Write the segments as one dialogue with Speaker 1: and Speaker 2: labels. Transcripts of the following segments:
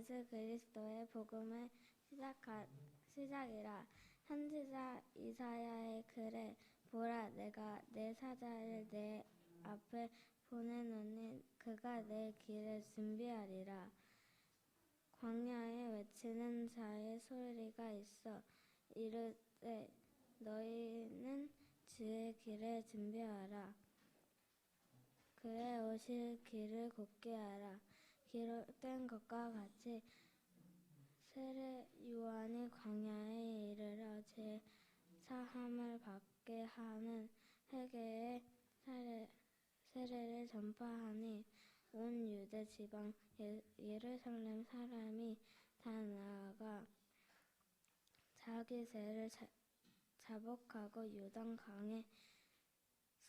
Speaker 1: 예수 그리스도의 복음의 시작이라. 선지자 이사야의 글에 보라, 내가 내 사자를 내 앞에 보내노니 그가 내 길을 준비하리라. 광야에 외치는 자의 소리가 있어 이르되 너희는 주의 길을 준비하라. 그의 오실 길을 곧게 하라. 기록된 것과 같이 세례 요한이 광야에 이르러 제사함을 받게 하는 회개의 세례를 전파하니 온 유대 지방 예루살렘 사람이 다 나아가 자기 죄를 자복하고 요단강에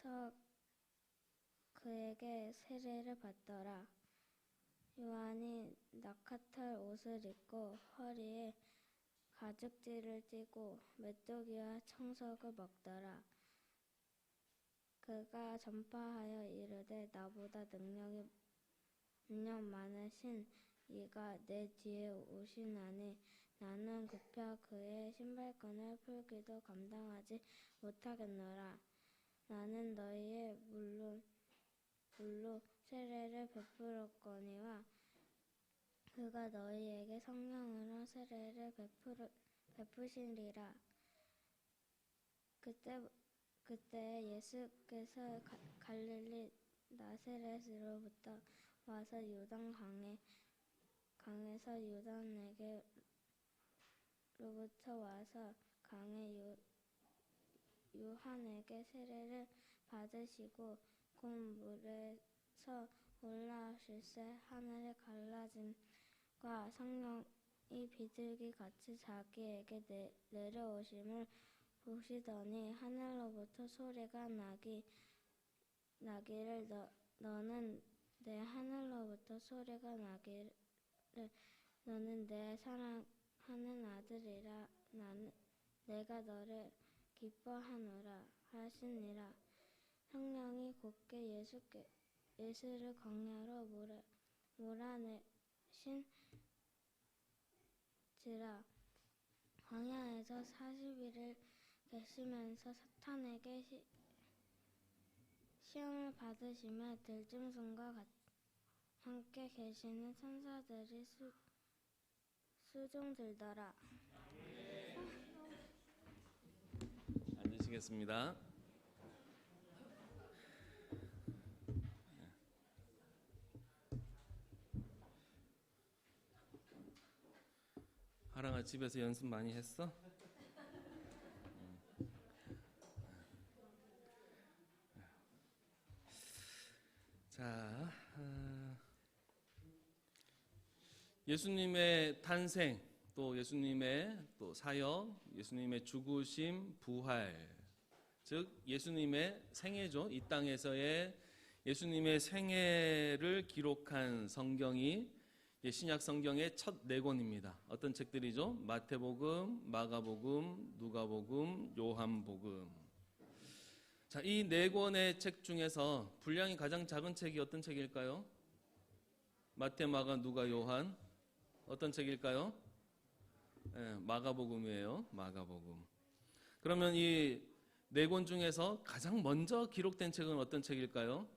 Speaker 1: 서 그에게 세례를 받더라. 요한이 낙하털 옷을 입고 허리에 가죽띠를 띠고 메뚜기와 청석을 먹더라. 그가 전파하여 이르되 나보다 능력 많으신 이가 내 뒤에 오시나니 나는 굽혀 그의 신발끈을 풀기도 감당하지 못하겠노라. 나는 너희의 물로 세례를 베풀었거니와 그가 너희에게 성령으로 세례를 베푸시리라. 그때 예수께서 갈릴리 나사렛으로부터 와서 요단 강에서 요단에게로부터 와서 강에 요한에게 세례를 받으시고 곧 물에서 올라오실새 하늘이 갈라짐과 성령이 비둘기 같이 자기에게 내려오심을 보시더니 하늘로부터 소리가 나기를 너는 내 하늘로부터 소리가 나기를 너는 내 사랑하는 아들이라. 내가 너를 기뻐하노라 하시니라. 성령이 곧게 예수를 광야로 몰아내신지라. 광야에서 40일을 계시면서 사탄에게 시험을 받으시며 들짐승과 함께 계시는 천사들이 수종들더라.
Speaker 2: 앉으시겠습니다. 하랑아, 집에서 연습 많이 했어? 자, 예수님의 탄생, 또 예수님의 또 사역, 예수님의 죽으심, 부활, 즉 예수님의 생애죠. 이 땅에서의 예수님의 생애를 기록한 성경이 신약 성경의 첫 네 권입니다. 어떤 책들이죠? 마태복음, 마가복음, 누가복음, 요한복음. 자, 이 네 권의 책 중에서 분량이 가장 작은 책이 어떤 책일까요? 마태, 마가, 누가, 요한. 어떤 책일까요? 네, 마가복음이에요. 마가복음. 그러면 이 네 권 중에서 가장 먼저 기록된 책은 어떤 책일까요?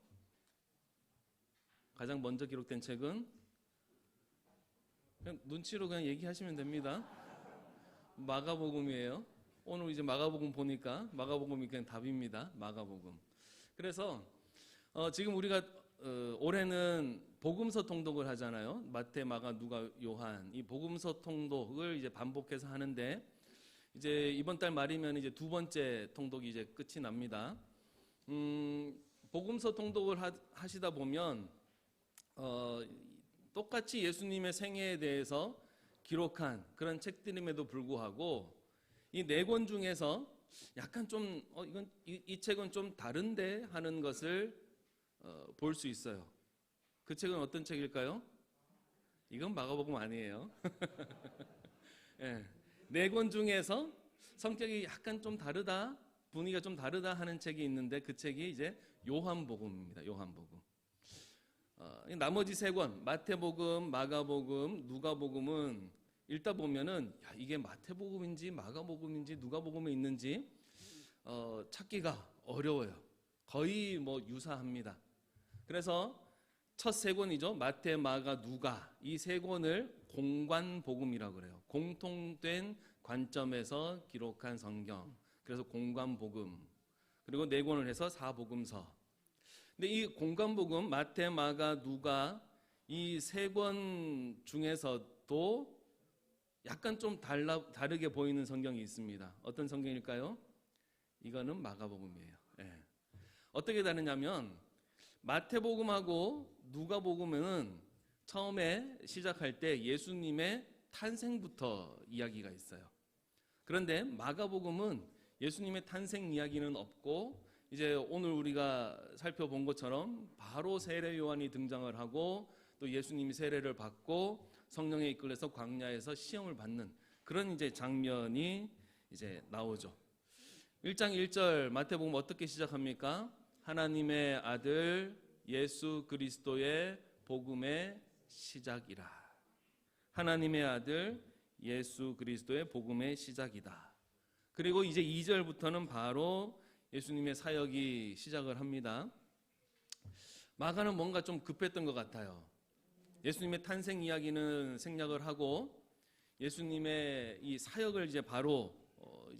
Speaker 2: 가장 먼저 기록된 책은 그냥 눈치로 그냥 얘기하시면 됩니다. 마가복음이에요. 오늘 이제 마가복음 보니까 마가복음이 그냥 답입니다. 마가복음. 그래서 지금 우리가 올해는 복음서 통독을 하잖아요. 마태, 마가, 누가, 요한. 이 복음서 통독을 이제 반복해서 하는데 이제 이번 달 말이면 이제 두 번째 통독이 이제 끝이 납니다. 복음서 통독을 하시다 보면 똑같이 예수님의 생애에 대해서 기록한 그런 책들임에도 불구하고 이 네 권 중에서 약간 좀 이 책은 좀 다른데 하는 것을 볼 수 있어요. 그 책은 어떤 책일까요? 이건 마가복음 아니에요. 네. 네 권 중에서 성격이 약간 좀 다르다, 분위기가 좀 다르다 하는 책이 있는데 그 책이 이제 요한복음입니다. 요한복음. 나머지 세 권, 마태복음, 마가복음, 누가복음은 읽다 보면은 이게 마태복음인지 마가복음인지 누가복음에 있는지 찾기가 어려워요. 거의 뭐 유사합니다. 그래서 첫 세 권이죠. 마태, 마가, 누가, 이 세 권을 공관복음이라고 그래요. 공통된 관점에서 기록한 성경. 그래서 공관복음. 그리고 네 권을 해서 사복음서. 근데 이 공관복음, 마태, 마가, 누가 이 세 권 중에서도 약간 좀 다르게 보이는 성경이 있습니다. 어떤 성경일까요? 이거는 마가복음이에요. 예. 어떻게 다르냐면 마태복음하고 누가복음은 처음에 시작할 때 예수님의 탄생부터 이야기가 있어요. 그런데 마가복음은 예수님의 탄생 이야기는 없고 이제 오늘 우리가 살펴본 것처럼 바로 세례 요한이 등장을 하고 또 예수님이 세례를 받고 성령에 이끌려서 광야에서 시험을 받는 그런 이제 장면이 이제 나오죠. 1장 1절 마태복음 어떻게 시작합니까? 하나님의 아들 예수 그리스도의 복음의 시작이라. 하나님의 아들 예수 그리스도의 복음의 시작이다. 그리고 이제 2절부터는 바로 예수님의 사역이 시작을 합니다. 마가는 뭔가 좀 급했던 것 같아요. 예수님의 탄생 이야기는 생략을 하고 예수님의 이 사역을 이제 바로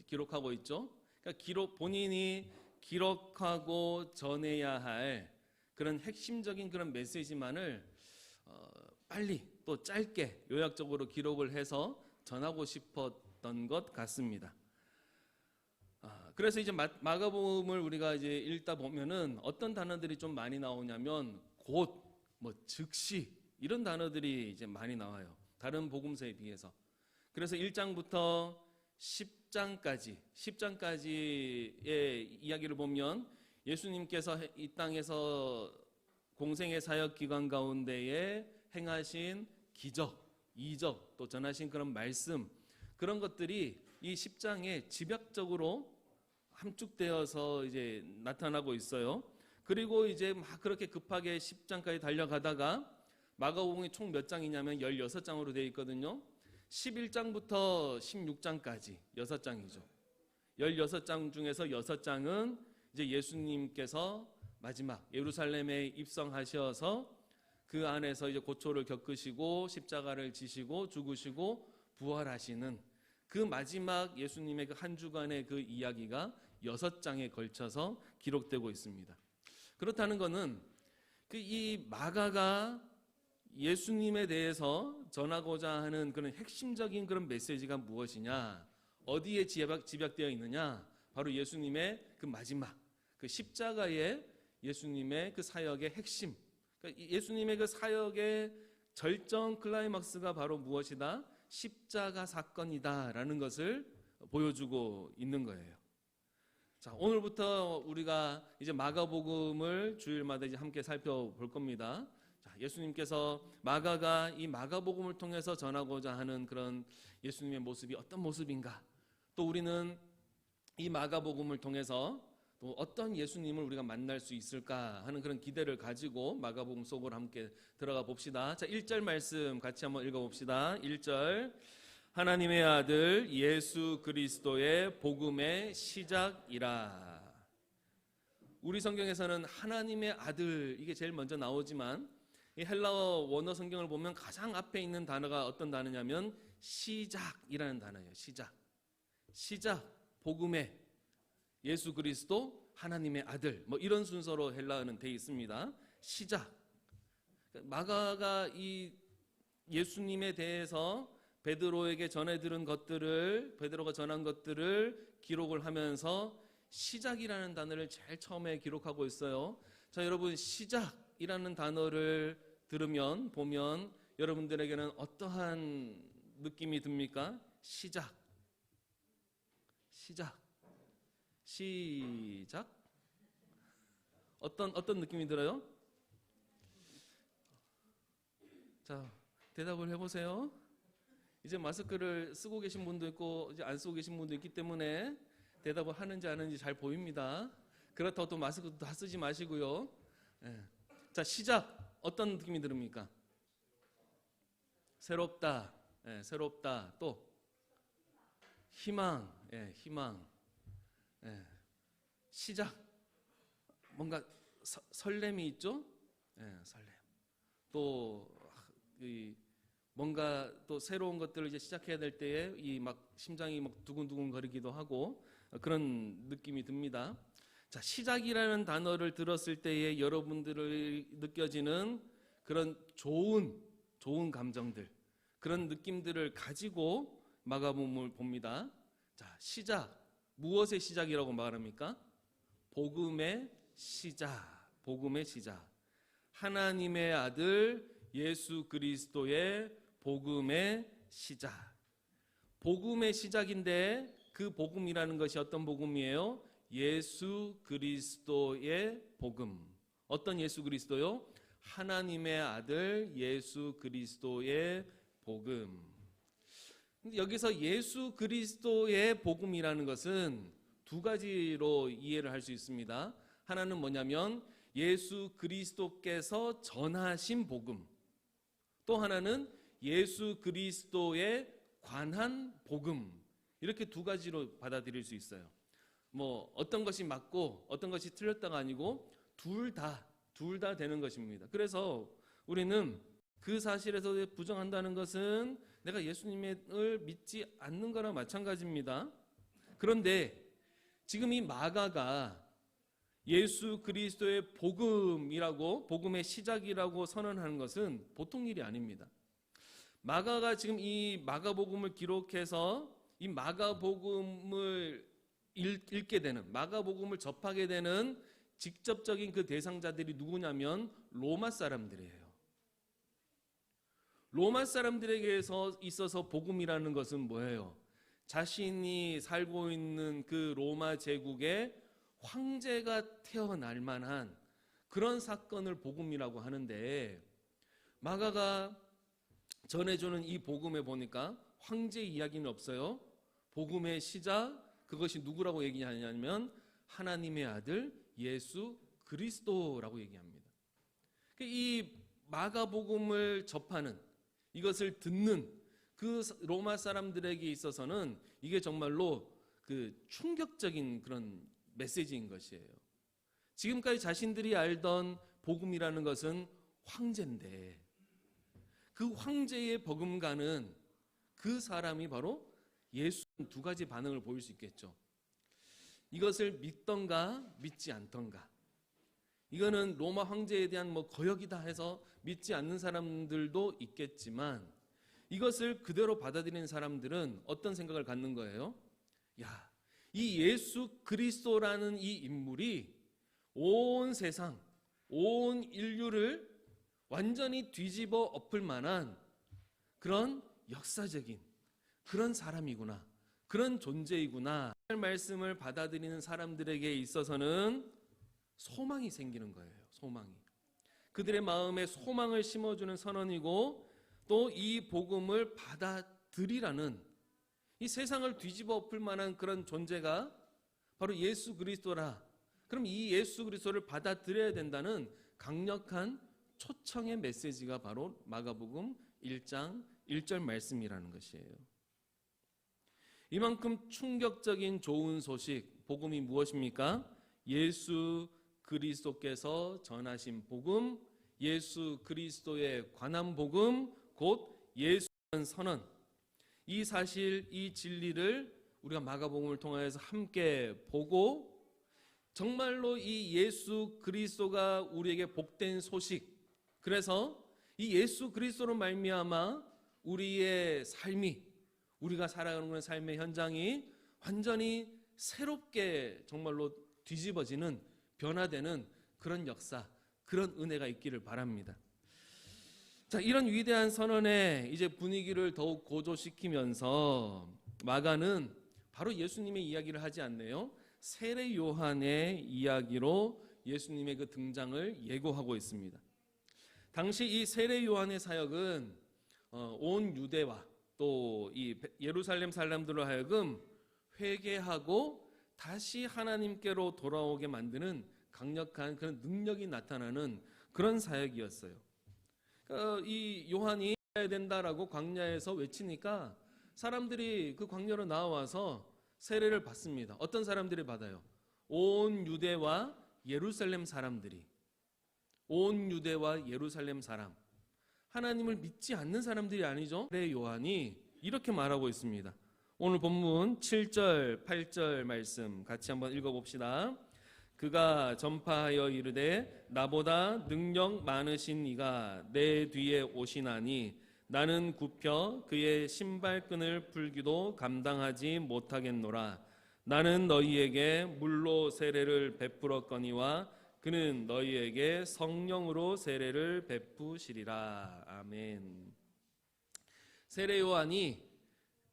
Speaker 2: 기록하고 있죠. 그러니까 본인이 기록하고 전해야 할 그런 핵심적인 그런 메시지만을 빨리 또 짧게 요약적으로 기록을 해서 전하고 싶었던 것 같습니다. 그래서 이제 마가복음을 우리가 이제 읽다 보면은 어떤 단어들이 좀 많이 나오냐면 곧, 뭐 즉시 이런 단어들이 이제 많이 나와요. 다른 복음서에 비해서. 그래서 1장부터 10장까지의 이야기를 보면 예수님께서 이 땅에서 공생의 사역 기간 가운데에 행하신 기적, 이적, 또 전하신 그런 말씀, 그런 것들이 이 10장에 집약적으로 함축되어서 이제 나타나고 있어요. 그리고 이제 막 그렇게 급하게 10장까지 달려가다가 마가복음이 총 몇 장이냐면 16장으로 되어 있거든요. 11장부터 16장까지 6장이죠. 16장 중에서 6장은 이제 예수님께서 마지막 예루살렘에 입성하셔서 그 안에서 이제 고초를 겪으시고 십자가를 지시고 죽으시고 부활하시는 그 마지막 예수님의 그 한 주간의 그 이야기가 6장에 걸쳐서 기록되고 있습니다. 그렇다는 것은 이 마가가 예수님에 대해서 전하고자 하는 그런 핵심적인 그런 메시지가 무엇이냐, 어디에 집약되어 있느냐, 바로 예수님의 그 마지막 그 십자가의 예수님의 그 사역의 핵심, 그러니까 예수님의 그 사역의 절정 클라이막스가 바로 무엇이다? 십자가 사건이다라는 것을 보여주고 있는 거예요. 자, 오늘부터 우리가 이제 마가복음을 주일마다 이제 함께 살펴볼 겁니다. 자, 예수님께서 마가가 이 마가복음을 통해서 전하고자 하는 그런 예수님의 모습이 어떤 모습인가? 또 우리는 이 마가복음을 통해서 또 어떤 예수님을 우리가 만날 수 있을까 하는 그런 기대를 가지고 마가복음 속으로 함께 들어가 봅시다. 자, 1절 말씀 같이 한번 읽어봅시다. 1절 하나님의 아들 예수 그리스도의 복음의 시작이라. 우리 성경에서는 하나님의 아들 이게 제일 먼저 나오지만 이 헬라어 원어 성경을 보면 가장 앞에 있는 단어가 어떤 단어냐면 시작이라는 단어예요. 시작 복음의 예수 그리스도 하나님의 아들, 뭐 이런 순서로 헬라어는 되어 있습니다. 시작. 마가가 이 예수님에 대해서 베드로에게 전해 들은 것들을, 베드로가 전한 것들을 기록을 하면서 시작이라는 단어를 제일 처음에 기록하고 있어요. 자, 여러분, 시작이라는 단어를 들으면 보면 여러분들에게는 어떠한 느낌이 듭니까? 시작. 어떤 느낌이 들어요? 자, 대답을 해보세요. 이제 마스크를 쓰고 계신 분도 있고 이제 안 쓰고 계신 분도 있기 때문에 대답을 하는지 안 하는지 잘 보입니다. 그렇다고 또 마스크 다 쓰지 마시고요. 네. 자, 시작. 어떤 느낌이 들습니까? 새롭다. 예, 새롭다. 또 희망. 예, 희망. 예, 시작. 뭔가 설렘이 있죠? 예, 설렘. 또 뭔가 또 새로운 것들을 이제 시작해야 될 때에 이 막 심장이 막 두근두근 거리기도 하고 그런 느낌이 듭니다. 자, 시작이라는 단어를 들었을 때에 여러분들을 느껴지는 그런 좋은 감정들, 그런 느낌들을 가지고 마가복음을 봅니다. 자, 시작. 무엇의 시작이라고 말합니까? 복음의 시작. 복음의 시작. 하나님의 아들 예수 그리스도의 복음의 시작. 복음의 시작인데 그 복음이라는 것이 어떤 복음이에요? 예수 그리스도의 복음. 어떤 예수 그리스도요? 하나님의 아들 예수 그리스도의 복음. 여기서 예수 그리스도의 복음이라는 것은 두 가지로 이해를 할 수 있습니다. 하나는 뭐냐면 예수 그리스도께서 전하신 복음. 또 하나는 예수 그리스도에 관한 복음. 이렇게 두 가지로 받아들일 수 있어요. 뭐 어떤 것이 맞고 어떤 것이 틀렸다가 아니고 둘 다 되는 것입니다. 그래서 우리는 그 사실에서 부정한다는 것은 내가 예수님을 믿지 않는 거랑 마찬가지입니다. 그런데 지금 이 마가가 예수 그리스도의 복음의 시작이라고 선언하는 것은 보통 일이 아닙니다. 마가가 지금 이 마가복음을 기록해서 이 마가복음을 읽게 되는, 마가복음을 접하게 되는 직접적인 그 대상자들이 누구냐면 로마 사람들이에요. 로마 사람들에게 있어서 복음이라는 것은 뭐예요? 자신이 살고 있는 그 로마 제국에 황제가 태어날 만한 그런 사건을 복음이라고 하는데, 마가가 전해주는 이 복음에 보니까 황제 이야기는 없어요. 복음의 시작, 그것이 누구라고 얘기하냐면 하나님의 아들 예수 그리스도라고 얘기합니다. 이 마가복음을 접하는, 이것을 듣는 그 로마 사람들에게 있어서는 이게 정말로 그 충격적인 그런 메시지인 것이에요. 지금까지 자신들이 알던 복음이라는 것은 황제인데, 그 황제의 버금가는 그 사람이 바로 예수. 두 가지 반응을 보일 수 있겠죠. 이것을 믿던가 믿지 않던가. 이거는 로마 황제에 대한 거역이다 해서 믿지 않는 사람들도 있겠지만, 이것을 그대로 받아들이는 사람들은 어떤 생각을 갖는 거예요? 야, 이 예수 그리스도라는 이 인물이 온 세상, 온 인류를 완전히 뒤집어 엎을 만한 그런 역사적인 그런 사람이구나, 그런 존재이구나. 말씀을 받아들이는 사람들에게 있어서는 소망이 생기는 거예요. 소망이. 그들의 마음에 소망을 심어주는 선언이고, 또 이 복음을 받아들이라는, 이 세상을 뒤집어 엎을 만한 그런 존재가 바로 예수 그리스도라. 그럼 이 예수 그리스도를 받아들여야 된다는 강력한 초청의 메시지가 바로 마가복음 1장 1절 말씀이라는 것이에요. 이만큼 충격적인 좋은 소식, 복음이 무엇입니까? 예수 그리스도께서 전하신 복음, 예수 그리스도에 관한 복음, 곧 예수라는 선언. 이 사실, 이 진리를 우리가 마가복음을 통해서 함께 보고, 정말로 이 예수 그리스도가 우리에게 복된 소식, 그래서 이 예수 그리스도로 말미암아 우리의 삶이, 우리가 살아가는 삶의 현장이 완전히 새롭게 정말로 뒤집어지는, 변화되는 그런 역사, 그런 은혜가 있기를 바랍니다. 자, 이런 위대한 선언에 이제 분위기를 더욱 고조시키면서 마가는 바로 예수님의 이야기를 하지 않네요. 세례 요한의 이야기로 예수님의 그 등장을 예고하고 있습니다. 당시 이 세례 요한의 사역은 온 유대와 또 이 예루살렘 사람들로 하여금 회개하고 다시 하나님께로 돌아오게 만드는 강력한 그런 능력이 나타나는 그런 사역이었어요. 이 요한이 해야 된다라고 광야에서 외치니까 사람들이 그 광야로 나와서 세례를 받습니다. 어떤 사람들이 받아요? 온 유대와 예루살렘 사람들이. 온 유대와 예루살렘 사람. 하나님을 믿지 않는 사람들이 아니죠. 요한이 이렇게 말하고 있습니다. 오늘 본문 7절, 8절 말씀 같이 한번 읽어봅시다. 그가 전파하여 이르되 나보다 능력 많으신 이가 내 뒤에 오시나니 나는 굽혀 그의 신발끈을 풀기도 감당하지 못하겠노라. 나는 너희에게 물로 세례를 베풀었거니와 그는 너희에게 성령으로 세례를 베푸시리라. 아멘. 세례 요한이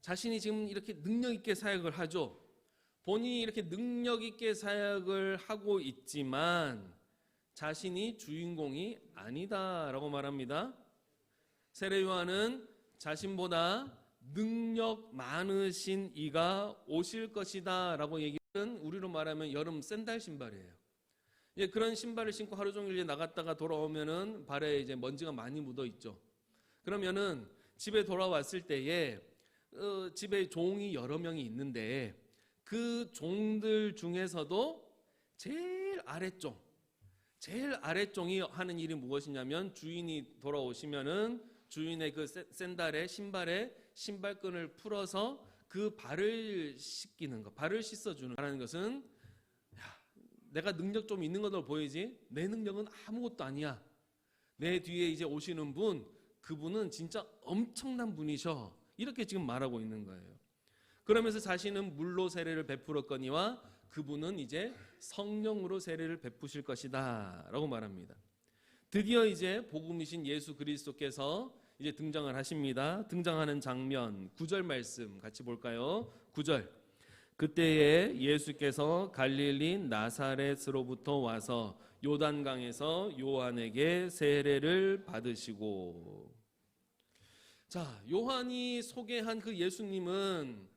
Speaker 2: 자신이 지금 이렇게 능력 있게 사역을 하죠. 본인이 이렇게 능력 있게 사역을 하고 있지만 자신이 주인공이 아니다라고 말합니다. 세례 요한은 자신보다 능력 많으신 이가 오실 것이다라고 얘기하는, 우리로 말하면 여름 샌들 신발이에요. 그런 신발을 신고 하루 종일 나갔다가 돌아오면은 발에 이제 먼지가 많이 묻어 있죠. 그러면은 집에 돌아왔을 때에 집에 종이 여러 명이 있는데 그 종들 중에서도 제일 아랫종이 하는 일이 무엇이냐면 주인이 돌아오시면은 주인의 그 샌달에 신발끈을 풀어서 그 발을 씻기는 거, 발을 씻어주는 거라는 것은, 내가 능력 좀 있는 것으로 보이지 내 능력은 아무것도 아니야. 내 뒤에 이제 오시는 분, 그분은 진짜 엄청난 분이셔. 이렇게 지금 말하고 있는 거예요. 그러면서 자신은 물로 세례를 베풀었거니와 그분은 이제 성령으로 세례를 베푸실 것이다 라고 말합니다. 드디어 이제 복음이신 예수 그리스도께서 이제 등장을 하십니다. 등장하는 장면 9절 말씀 같이 볼까요? 9절. 그때에 예수께서 갈릴리 나사렛으로부터 와서 요단강에서 요한에게 세례를 받으시고. 자, 요한이 소개한 그 예수님은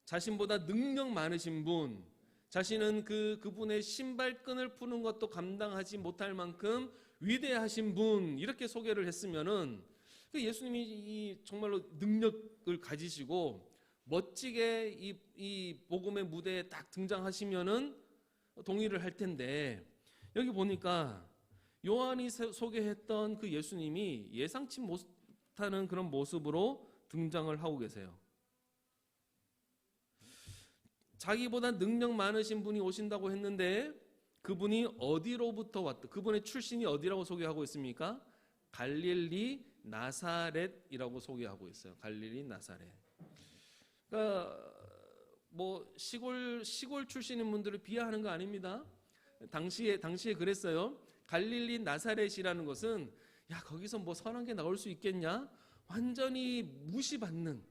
Speaker 2: 자신보다 능력 많으신 분, 자신은 그분의 신발끈을 푸는 것도 감당하지 못할 만큼 위대하신 분, 이렇게 소개를 했으면은 그 예수님이 정말로 능력을 가지시고 멋지게 이 복음의 무대에 딱 등장하시면은 동의를 할 텐데, 여기 보니까 요한이 소개했던 그 예수님이 예상치 못하는 그런 모습으로 등장을 하고 계세요. 자기보다 능력 많으신 분이 오신다고 했는데 그분이 어디로부터 왔다, 그분의 출신이 어디라고 소개하고 있습니까? 갈릴리 나사렛이라고 소개하고 있어요. 갈릴리 나사렛. 그러니까 뭐 시골 출신인 분들을 비하하는 거 아닙니다. 당시에 그랬어요. 갈릴리 나사렛이라는 것은, 야, 거기서 뭐 선한 게 나올 수 있겠냐? 완전히 무시받는,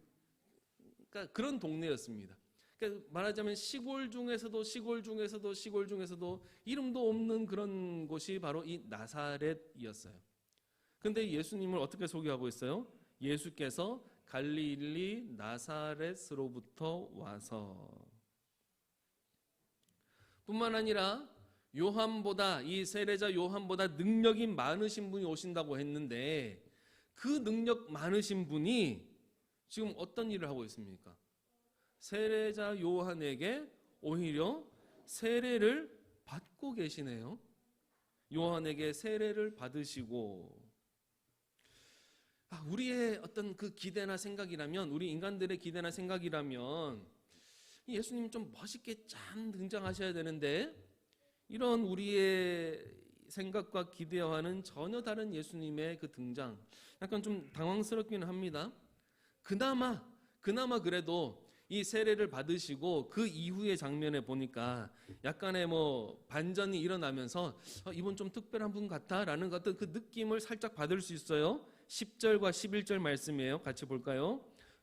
Speaker 2: 그러니까 그런 동네였습니다. 그러니까 말하자면 시골 중에서도 이름도 없는 그런 곳이 바로 이 나사렛이었어요. 근데 예수님을 어떻게 소개하고 있어요? 예수께서 갈릴리 나사렛으로부터 와서. 뿐만 아니라 요한보다, 이 세례자 요한보다 능력이 많으신 분이 오신다고 했는데 그 능력 많으신 분이 지금 어떤 일을 하고 있습니까? 세례자 요한에게 오히려 세례를 받고 계시네요. 요한에게 세례를 받으시고. 우리의 어떤 그 기대나 생각이라면, 우리 인간들의 기대나 생각이라면 예수님 좀 멋있게 짠 등장하셔야 되는데, 이런 우리의 생각과 기대와는 전혀 다른 예수님의 그 등장, 약간 좀 당황스럽기는 합니다. 그나마 그래도 이 세례를 받으시고 그 이후의 장면에 보니까 약간의 뭐 반전이 일어나면서 이분 좀 특별한 분 같다라는 어떤 그 느낌을 살짝 받을 수 있어요. 10절과 11절 말씀이에요. 같이 볼까요?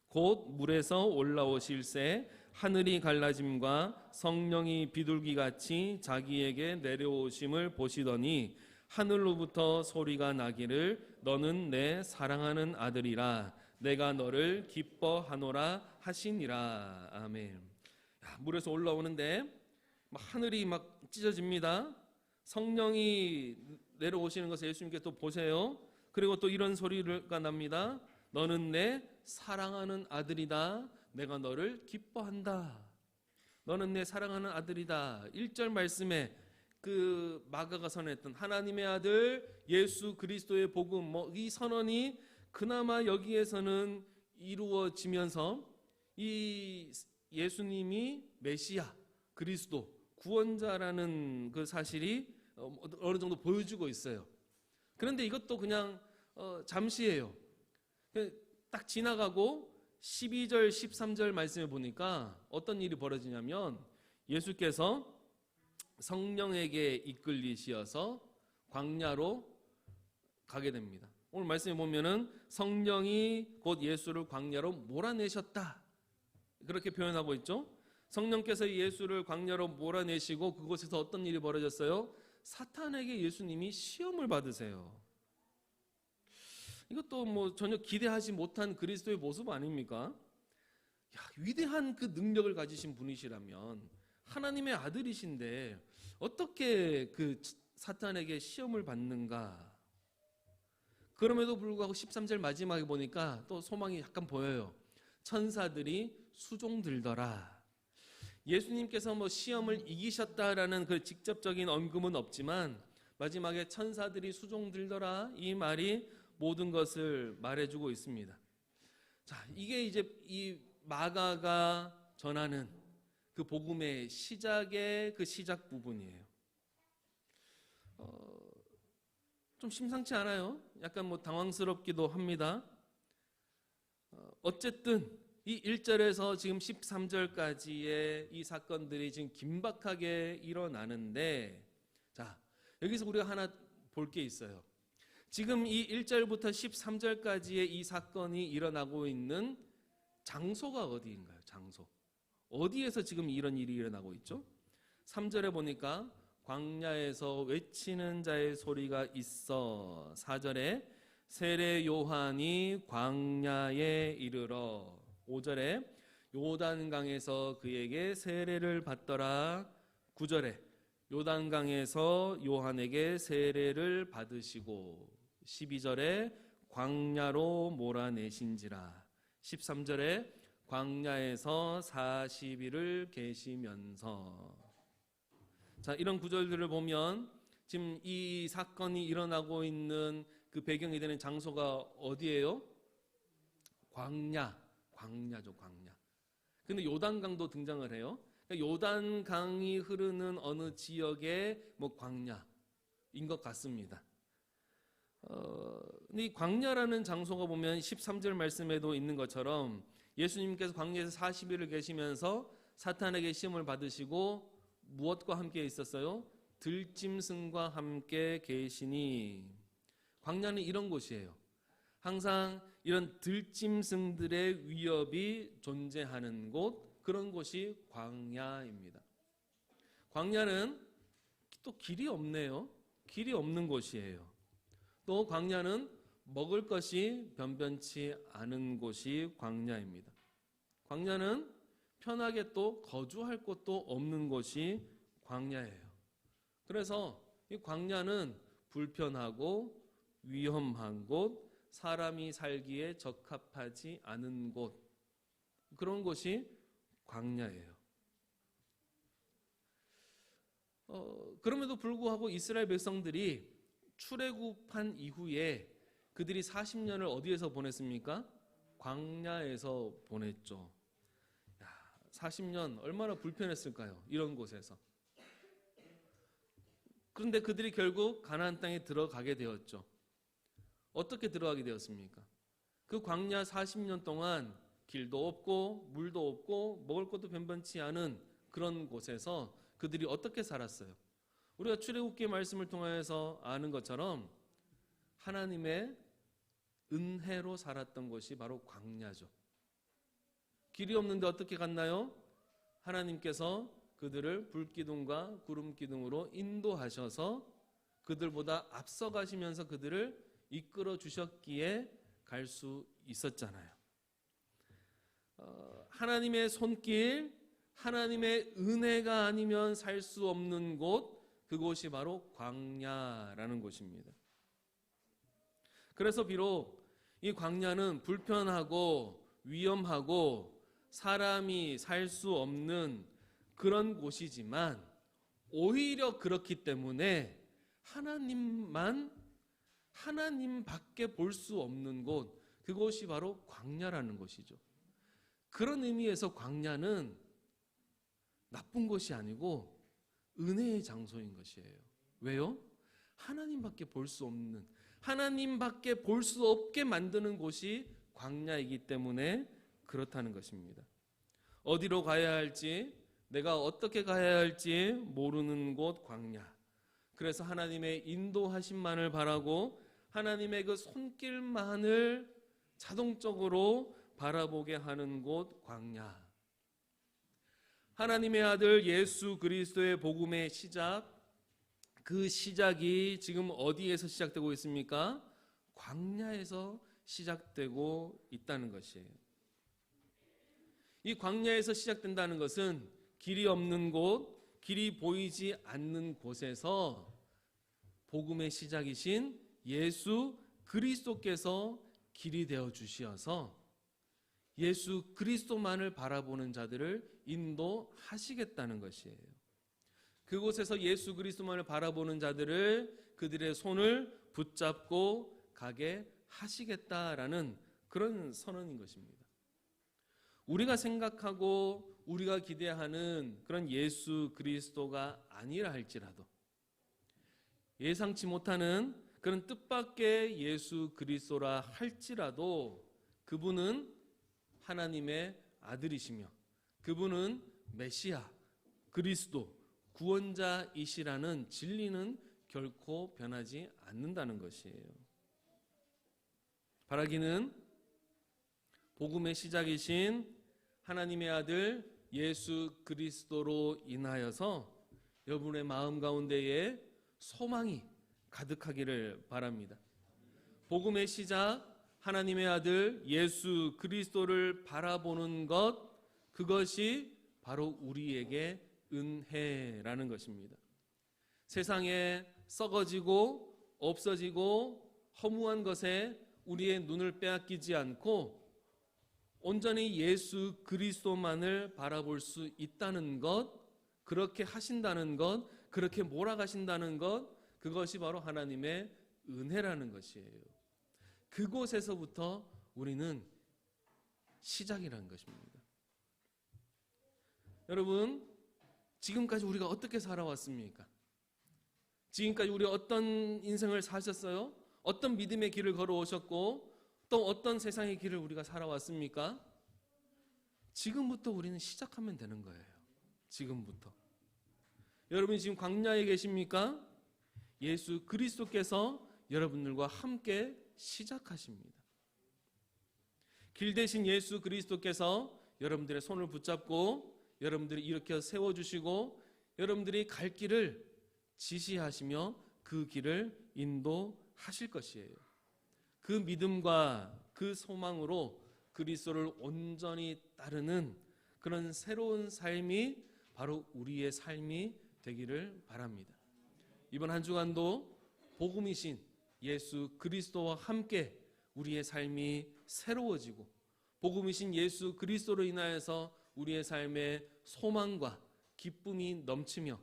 Speaker 2: 곧 물에서 올라오실새 하늘이 갈라짐과 성령이 비둘기같이 자기에게 내려오심을 보시더니 하늘로부터 소리가 나기를 너는 내 사랑하는 아들이라 내가 너를 기뻐하노라 하시니라. 아멘. 물에서 올라오는데 하늘이 막 찢어집니다. 성령이 내려오시는 것을 예수님께 또 보세요. 그리고 또 이런 소리가 납니다. 너는 내 사랑하는 아들이다. 내가 너를 기뻐한다. 너는 내 사랑하는 아들이다. 1절 말씀에 그 마가가 선언했던 하나님의 아들 예수 그리스도의 복음, 이 선언이 그나마 여기에서는 이루어지면서 이 예수님이 메시아, 그리스도, 구원자라는 그 사실이 어느 정도 보여주고 있어요. 그런데 이것도 그냥 잠시예요. 딱 지나가고 12절, 13절 말씀에 보니까 어떤 일이 벌어지냐면 예수께서 성령에게 이끌리시어서 광야로 가게 됩니다. 오늘 말씀에 보면은 성령이 곧 예수를 광야로 몰아내셨다. 그렇게 표현하고 있죠. 성령께서 예수를 광야로 몰아내시고 그곳에서 어떤 일이 벌어졌어요? 사탄에게 예수님이 시험을 받으세요. 이것도 전혀 기대하지 못한 그리스도의 모습 아닙니까? 위대한 그 능력을 가지신 분이시라면 하나님의 아들이신데 어떻게 그 사탄에게 시험을 받는가? 그럼에도 불구하고 13절 마지막에 보니까 또 소망이 약간 보여요. 천사들이 수종 들더라. 예수님께서 시험을 이기셨다라는 그 직접적인 언급은 없지만 마지막에 천사들이 수종 들더라, 이 말이 모든 것을 말해주고 있습니다. 자, 이게 이제 이 마가가 전하는 그 복음의 시작의 그 시작 부분이에요. 좀 심상치 않아요? 약간 당황스럽기도 합니다. 어쨌든 이 1절에서 지금 13절까지의 이 사건들이 지금 긴박하게 일어나는데, 자, 여기서 우리가 하나 볼 게 있어요. 지금 이 1절부터 13절까지의 이 사건이 일어나고 있는 장소가 어디인가요? 장소. 어디에서 지금 이런 일이 일어나고 있죠? 3절에 보니까 광야에서 외치는 자의 소리가 있어. 4절에 세례 요한이 광야에 이르러. 5절에 요단강에서 그에게 세례를 받더라. 9절에 요단강에서 요한에게 세례를 받으시고. 12절에 광야로 몰아내신지라. 13절에 광야에서 40일을 계시면서. 자, 이런 구절들을 보면 지금 이 사건이 일어나고 있는 그 배경이 되는 장소가 어디예요? 광야죠, 광야. 근데 요단강도 등장을 해요. 그러니까 요단강이 흐르는 어느 지역의 광야인 것 같습니다. 이 광야라는 장소가 보면 13절 말씀에도 있는 것처럼 예수님께서 광야에서 40일을 계시면서 사탄에게 시험을 받으시고 무엇과 함께 있었어요? 들짐승과 함께 계시니. 광야는 이런 곳이에요. 항상 이런 들짐승들의 위협이 존재하는 곳, 그런 곳이 광야입니다. 광야는 또 길이 없네요. 길이 없는 곳이에요. 또 광야는 먹을 것이 변변치 않은 곳이 광야입니다. 광야는 편하게 또 거주할 곳도 없는 곳이 광야예요. 그래서 이 광야는 불편하고 위험한 곳, 사람이 살기에 적합하지 않은 곳, 그런 곳이 광야예요. 그럼에도 불구하고 이스라엘 백성들이 출애굽한 이후에 그들이 40년을 어디에서 보냈습니까? 광야에서 보냈죠. 40년 얼마나 불편했을까요? 이런 곳에서. 그런데 그들이 결국 가나안 땅에 들어가게 되었죠. 어떻게 들어가게 되었습니까? 그 광야 40년 동안 길도 없고 물도 없고 먹을 것도 변변치 않은 그런 곳에서 그들이 어떻게 살았어요? 우리가 출애굽기 말씀을 통해서 아는 것처럼 하나님의 은혜로 살았던 곳이 바로 광야죠. 길이 없는데 어떻게 갔나요? 하나님께서 그들을 불기둥과 구름기둥으로 인도하셔서 그들보다 앞서가시면서 그들을 이끌어 주셨기에 갈 수 있었잖아요. 하나님의 손길, 하나님의 은혜가 아니면 살 수 없는 곳, 그곳이 바로 광야라는 곳입니다. 그래서 비록 이 광야는 불편하고 위험하고 사람이 살 수 없는 그런 곳이지만 오히려 그렇기 때문에 하나님밖에 볼 수 없는 곳, 그곳이 바로 광야라는 것이죠. 그런 의미에서 광야는 나쁜 것이 아니고 은혜의 장소인 것이에요. 왜요? 하나님밖에 볼 수 없는, 하나님밖에 볼 수 없게 만드는 곳이 광야이기 때문에 그렇다는 것입니다. 어디로 가야 할지, 내가 어떻게 가야 할지 모르는 곳 광야. 그래서 하나님의 인도하심만을 바라고 하나님의 그 손길만을 자동적으로 바라보게 하는 곳 광야. 하나님의 아들 예수 그리스도의 복음의 시작, 그 시작이 지금 어디에서 시작되고 있습니까? 광야에서 시작되고 있다는 것이에요. 이 광야에서 시작된다는 것은 길이 없는 곳, 길이 보이지 않는 곳에서 복음의 시작이신 예수 그리스도께서 길이 되어 주시어서 예수 그리스도만을 바라보는 자들을 인도하시겠다는 것이에요. 그곳에서 예수 그리스도만을 바라보는 자들을 그들의 손을 붙잡고 가게 하시겠다라는 그런 선언인 것입니다. 우리가 생각하고 우리가 기대하는 그런 예수 그리스도가 아니라 할지라도, 예상치 못하는 그런 뜻밖의 예수 그리스도라 할지라도 그분은 하나님의 아들이시며 그분은 메시아, 그리스도, 구원자이시라는 진리는 결코 변하지 않는다는 것이에요. 바라기는 복음의 시작이신 하나님의 아들 예수 그리스도로 인하여서 여러분의 마음 가운데에 소망이 가득하기를 바랍니다. 복음의 시작, 하나님의 아들 예수 그리스도를 바라보는 것, 그것이 바로 우리에게 은혜라는 것입니다. 세상에 썩어지고 없어지고 허무한 것에 우리의 눈을 빼앗기지 않고 온전히 예수 그리스도만을 바라볼 수 있다는 것, 그렇게 하신다는 것, 그렇게 몰아가신다는 것, 그것이 바로 하나님의 은혜라는 것이에요. 그곳에서부터 우리는 시작이라는 것입니다. 여러분, 지금까지 우리가 어떻게 살아왔습니까? 지금까지 우리 어떤 인생을 사셨어요? 어떤 믿음의 길을 걸어오셨고 또 어떤 세상의 길을 우리가 살아왔습니까? 지금부터 우리는 시작하면 되는 거예요. 지금부터. 여러분이 지금 광야에 계십니까? 예수 그리스도께서 여러분들과 함께 시작하십니다. 길 대신 예수 그리스도께서 여러분들의 손을 붙잡고 여러분들이 일으켜 세워주시고 여러분들이 갈 길을 지시하시며 그 길을 인도하실 것이에요. 그 믿음과 그 소망으로 그리스도를 온전히 따르는 그런 새로운 삶이 바로 우리의 삶이 되기를 바랍니다. 이번 한 주간도 복음이신 예수 그리스도와 함께 우리의 삶이 새로워지고 복음이신 예수 그리스도로 인하여서 우리의 삶에 소망과 기쁨이 넘치며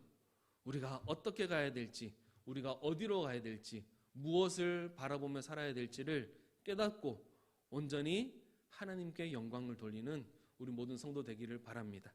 Speaker 2: 우리가 어떻게 가야 될지, 우리가 어디로 가야 될지, 무엇을 바라보며 살아야 될지를 깨닫고 온전히 하나님께 영광을 돌리는 우리 모든 성도 되기를 바랍니다.